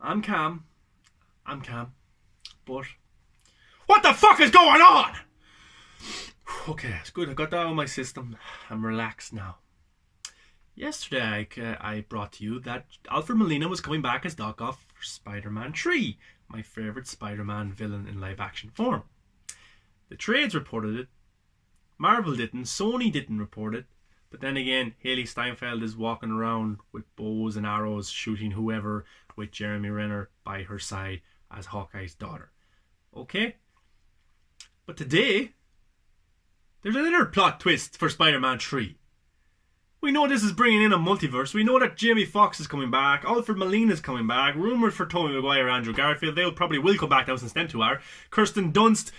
I'm calm. I'm calm. But what the fuck is going on? Okay, it's good. I got that out of my system. I'm relaxed now. Yesterday, I brought to you that Alfred Molina was coming back as Doc Ock for Spider-Man 3, my favourite Spider-Man villain in live-action form. The trades reported it. Marvel didn't. Sony didn't report it. But then again, Haley Steinfeld is walking around with bows and arrows, shooting whoever, with Jeremy Renner by her side as Hawkeye's daughter. Okay? But today, there's another plot twist for Spider-Man 3. We know this is bringing in a multiverse. We know that Jamie Foxx is coming back. Alfred Molina is coming back. Rumours for Tobey Maguire, Andrew Garfield. They probably will come back now since them two are. Kirsten Dunst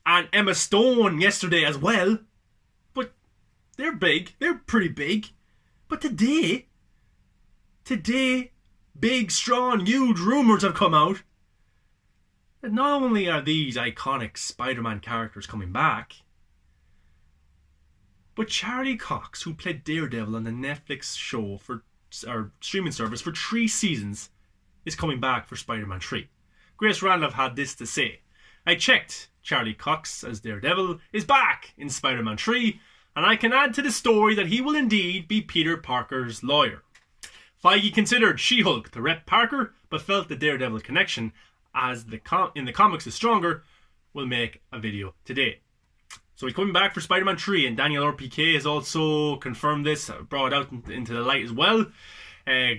and Emma Stone yesterday as well. But they're big. They're pretty big. But today, big, strong, huge rumours have come out that not only are these iconic Spider-Man characters coming back, but Charlie Cox, who played Daredevil on the Netflix show or streaming service for 3 seasons, is coming back for Spider-Man 3. Grace Randolph had this to say: I checked. Charlie Cox as Daredevil is back in Spider-Man 3, and I can add to the story that he will indeed be Peter Parker's lawyer. Feige considered She-Hulk to rep Parker, but felt the Daredevil connection, as in the comics is stronger, will make a video today. So he's coming back for Spider-Man 3, and Daniel RPK has also confirmed this, brought it out into the light as well.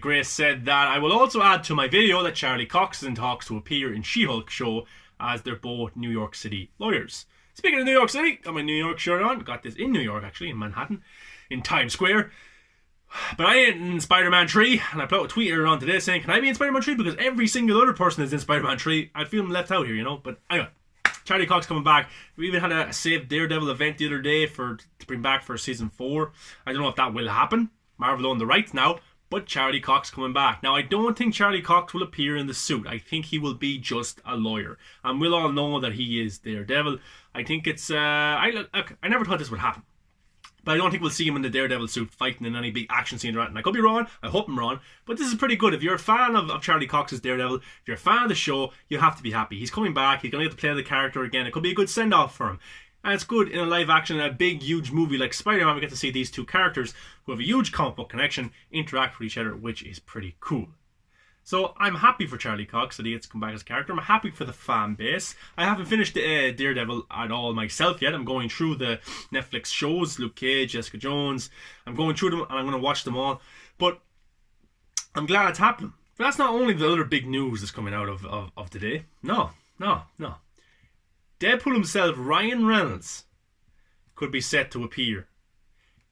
Grace said that I will also add to my video that Charlie Cox is in talks to appear in She-Hulk show, as they're both New York City lawyers. Speaking of New York City, got my New York shirt on. Got this in New York, actually, in Manhattan, in Times Square. But I ain't in Spider-Man 3, and I put a tweet earlier on today saying, can I be in Spider-Man 3? Because every single other person is in Spider-Man 3. I feel left out here, you know. But anyway, Charlie Cox coming back. We even had a Save Daredevil event the other day to bring back for season 4. I don't know if that will happen. Marvel own the rights now. But Charlie Cox coming back. Now, I don't think Charlie Cox will appear in the suit. I think he will be just a lawyer. And we'll all know that he is Daredevil. I think it's... I never thought this would happen. But I don't think we'll see him in the Daredevil suit fighting in any big action scene or anything. I could be wrong. I hope I'm wrong. But this is pretty good. If you're a fan of Charlie Cox's Daredevil, if you're a fan of the show, you have to be happy. He's coming back. He's going to get to play the character again. It could be a good send-off for him. And it's good in a live action, a big, huge movie like Spider-Man. We get to see these two characters who have a huge comic book connection interact with each other, which is pretty cool. So I'm happy for Charlie Cox that he gets to come back as a character. I'm happy for the fan base. I haven't finished Daredevil at all myself yet. I'm going through the Netflix shows, Luke Cage, Jessica Jones. I'm going through them and I'm going to watch them all. But I'm glad it's happening. But that's not only the other big news that's coming out of today. No. Deadpool himself, Ryan Reynolds, could be set to appear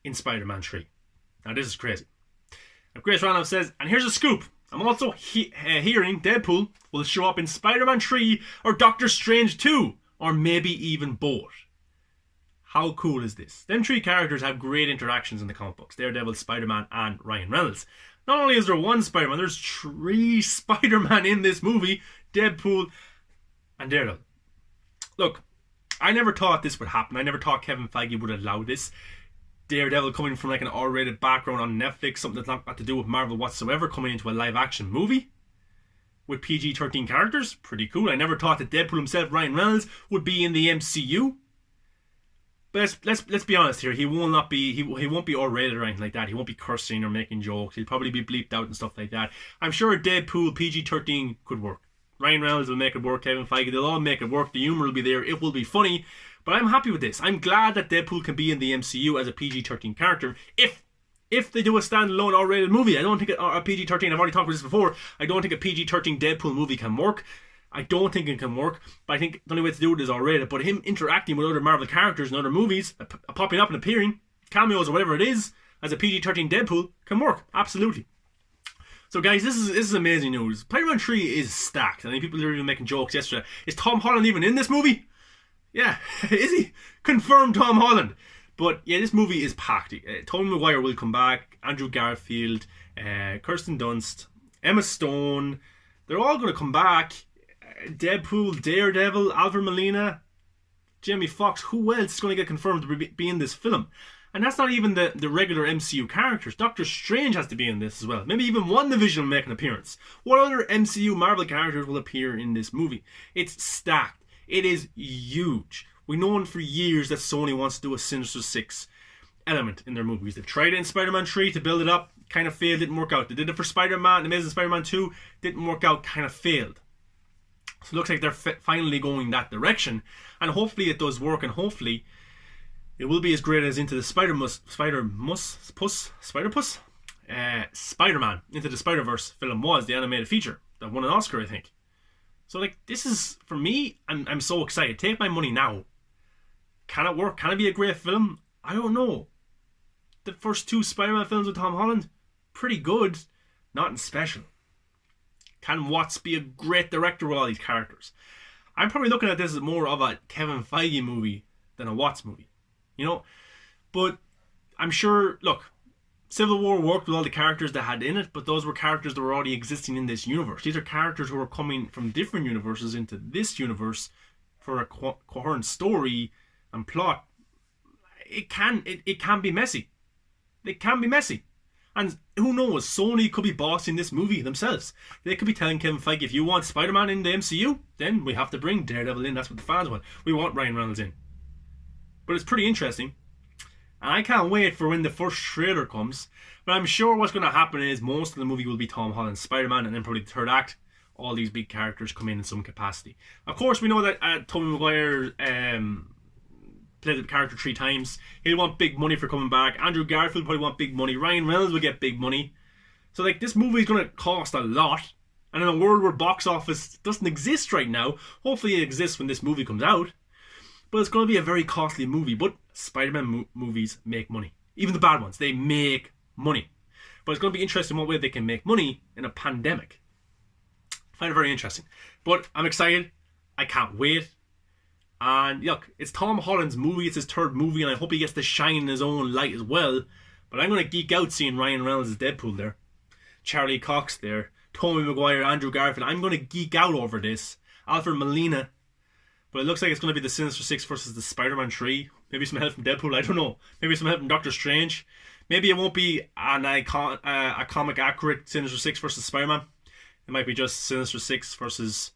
in Spider-Man 3. Now this is crazy. Now Grace Randolph says, and here's a scoop, I'm also hearing Deadpool will show up in Spider-Man 3 or Doctor Strange 2, or maybe even both. How cool is this? Them 3 characters have great interactions in the comic books. Daredevil, Spider-Man, and Ryan Reynolds. Not only is there one Spider-Man, there's 3 Spider-Man in this movie. Deadpool and Daredevil. Look, I never thought this would happen. I never thought Kevin Feige would allow this. Daredevil coming from like an R-rated background on Netflix, something that's not got to do with Marvel whatsoever, coming into a live-action movie with PG-13 characters. Pretty cool. I never thought that Deadpool himself, Ryan Reynolds, would be in the MCU. But let's be honest here. He won't be R-rated or anything like that. He won't be cursing or making jokes. He'll probably be bleeped out and stuff like that. I'm sure Deadpool PG-13 could work. Ryan Reynolds will make it work, Kevin Feige, they'll all make it work, the humour will be there, it will be funny, but I'm happy with this. I'm glad that Deadpool can be in the MCU as a PG-13 character, if they do a standalone R-rated movie. I don't think a PG-13, I've already talked about this before, I don't think a PG-13 Deadpool movie can work. I don't think it can work, but I think the only way to do it is R-rated, but him interacting with other Marvel characters in other movies, popping up and appearing, cameos or whatever it is, as a PG-13 Deadpool, can work, absolutely. So guys, this is amazing news. Spider-Man 3 is stacked. I think people are even making jokes yesterday. Is Tom Holland even in this movie? Yeah, is he? Confirmed Tom Holland. But yeah, this movie is packed. Tobey Maguire will come back. Andrew Garfield, Kirsten Dunst, Emma Stone. They're all going to come back. Deadpool, Daredevil, Alfred Molina, Jamie Foxx. Who else is going to get confirmed to be in this film? And that's not even the regular MCU characters. Doctor Strange has to be in this as well. Maybe even WandaVision will make an appearance. What other MCU Marvel characters will appear in this movie? It's stacked. It is huge. We've known for years that Sony wants to do a Sinister Six element in their movies. They've tried it in Spider-Man 3 to build it up. Kind of failed, didn't work out. They did it for Spider-Man, Amazing Spider-Man 2, didn't work out, kind of failed. So it looks like they're finally going that direction. And hopefully it does work, and hopefully it will be as great as Into the Spider-Man, Into the Spider-Verse film was, the animated feature that won an Oscar, I think. So like, this is, for me, I'm so excited. Take my money now. Can it work? Can it be a great film? I don't know. The first 2 Spider-Man films with Tom Holland, pretty good, nothing special. Can Watts be a great director with all these characters? I'm probably looking at this as more of a Kevin Feige movie than a Watts movie, you know. But I'm sure, look, Civil War worked with all the characters they had in it, but those were characters that were already existing in this universe. These are characters who are coming from different universes into this universe for a coherent story and plot. It can be messy. It can be messy. And who knows, Sony could be bossing this movie themselves. They could be telling Kevin Feige, if you want Spider-Man in the MCU, then we have to bring Daredevil in. That's what the fans want. We want Ryan Reynolds in. But it's pretty interesting. And I can't wait for when the first trailer comes. But I'm sure what's going to happen is most of the movie will be Tom Holland's Spider-Man, and then probably the third act, all these big characters come in some capacity. Of course, we know that Tobey Maguire played the character 3 times. He'll want big money for coming back. Andrew Garfield probably want big money. Ryan Reynolds will get big money. So like, this movie is going to cost a lot. And in a world where box office doesn't exist right now, hopefully it exists when this movie comes out. But it's going to be a very costly movie. But Spider-Man movies make money. Even the bad ones, they make money. But it's going to be interesting what way they can make money in a pandemic. I find it very interesting. But I'm excited. I can't wait. And look, it's Tom Holland's movie. It's his 3rd movie, and I hope he gets to shine in his own light as well. But I'm going to geek out seeing Ryan Reynolds as Deadpool there, Charlie Cox there, Tobey Maguire, Andrew Garfield. I'm going to geek out over this. Alfred Molina. But it looks like it's going to be the Sinister Six versus the Spider-Man 3. Maybe some help from Deadpool, I don't know. Maybe some help from Doctor Strange. Maybe it won't be a comic accurate Sinister Six versus Spider-Man. It might be just Sinister Six versus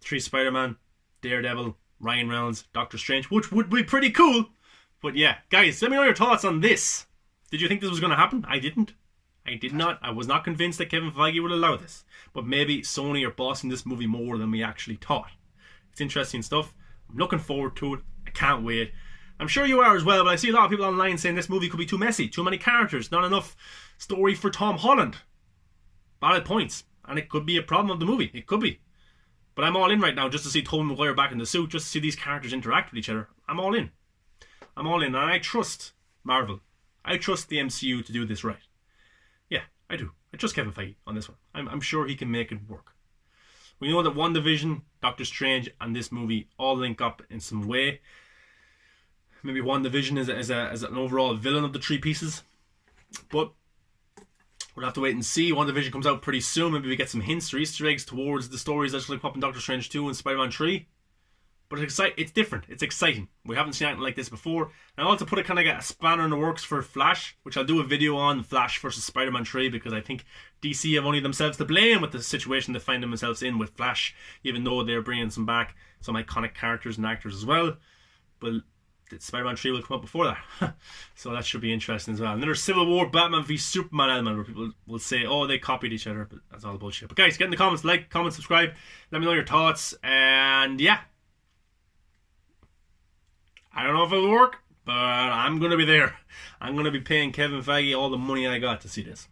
3 Spider-Man, Daredevil, Ryan Reynolds, Doctor Strange, which would be pretty cool. But yeah, guys, let me know your thoughts on this. Did you think this was going to happen? I didn't. I did not. I was not convinced that Kevin Feige would allow this. But maybe Sony are bossing this movie more than we actually thought. It's interesting stuff. I'm looking forward to it. I can't wait. I'm sure you are as well, but I see a lot of people online saying this movie could be too messy, too many characters, not enough story for Tom Holland. Valid points. And it could be a problem of the movie. It could be. But I'm all in right now just to see Tobey Maguire back in the suit, just to see these characters interact with each other. I'm all in. I'm all in. And I trust Marvel. I trust the MCU to do this right. Yeah, I do. I trust Kevin Feige on this one. I'm sure he can make it work. We know that WandaVision, Doctor Strange, and this movie all link up in some way. Maybe WandaVision is an overall villain of the 3 pieces. But we'll have to wait and see. WandaVision comes out pretty soon. Maybe we get some hints or Easter eggs towards the stories that's going to come up in Doctor Strange 2 and Spider-Man 3. But it's different. It's exciting. We haven't seen anything like this before. And I want to put a spanner in the works for Flash, which I'll do a video on Flash versus Spider-Man 3, because I think DC have only themselves to blame with the situation they find themselves in with Flash, even though they're bringing some iconic characters and actors as well. But Spider-Man 3 will come up before that. So that should be interesting as well. And then there's Civil War, Batman v Superman element, where people will say, oh, they copied each other, but that's all bullshit. But guys, get in the comments, like, comment, subscribe, let me know your thoughts, and yeah. I don't know if it'll work, but I'm going to be there. I'm going to be paying Kevin Feige all the money I got to see this.